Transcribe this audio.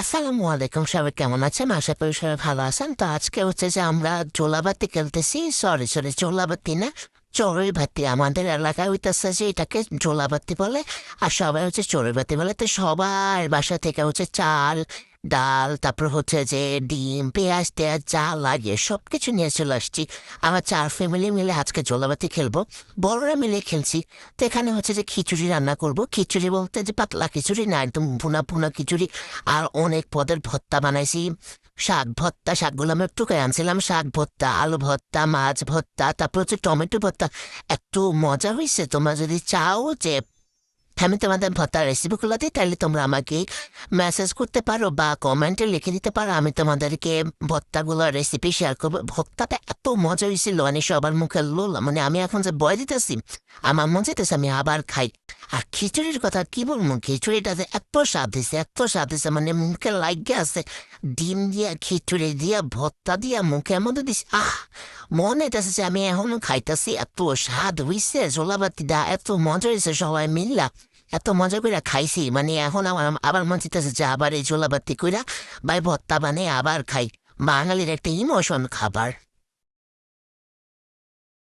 আসসালামু আলাইকুম, সবাই কেমন আছেন? আশা করি সবাই ভালো আছেন। তো আজকে হচ্ছে যে আমরা চোলাবাতি খেলতেছি, সরি চোলাবাতি না, চড়ুই বাতি। আমাদের এলাকায় হইতেছে যে এটাকে চোলাবাতি বলে, আর সবাই হচ্ছে চড়ুই বাতি বলে। তো সবার বাসা থেকে হচ্ছে চাল, ডাল, তারপর হচ্ছে যে ডিম, পেঁয়াজ টেয়াজ যা লাগে সবকিছু নিয়ে চলে আসছি। আমার 4 ফ্যামিলি মিলে আজকে চোলাবাতি খেলবো, বড়রা মিলে খেলছি। তো এখানে হচ্ছে যে খিচুড়ি রান্না করব। খিচুড়ি বলতে যে পাতলা খিচুড়ি না, একদম ভুনা ভুনা খিচুড়ি। আর অনেক পদের ভর্তা বানাইছি। শাক ভর্তা, শাকগুলো আমি একটু আনছিলাম, শাক ভর্তা, আলু ভর্তা, মাছ ভর্তা, তারপর হচ্ছে টমেটো ভর্তা। একটু মজা হয়েছে। তোমরা যদি চাও যে আমি তোমাদের ভর্তার রেসিপিগুলো দিই, তাহলে তোমরা আমাকে মেসেজ করতে পারো বা কমেন্টে লিখে দিতে পারো। আমি তোমাদেরকে ভর্তাগুলোর রেসিপি শেয়ার করবো। ভর্তাটা এত মজা হয়েছিল, মানে সবার মুখে লোল, মানে আমি এখন যে বয় দিতেছি আমার মন চাইতেছে আমি আবার খাই। আর খিচুড়ির কথা কি বলবো, খিচুড়িটাতে এত স্বাদ দিছে, মানে মুখে লাগে আছে। ডিম দিয়া, খিচুড়ি দিয়া, ভর্তা দিয়া মুখের মধ্যে দিছি, মনে হইতেছে যে আমি এখনো খাইতেছি। এত স্বাদ হইছে জোলাবাতিটা, এত মজা হয়েছে, সবাই মিল্লা এত মজা কইরা খাইছি। মানে এখন আমার আবার মন চাইতেছে যে আবার এই জোলাবাতি কইরা বা ভর্তা বানিয়ে আবার খাই। বাঙালির একটা ইমোশন খাবার।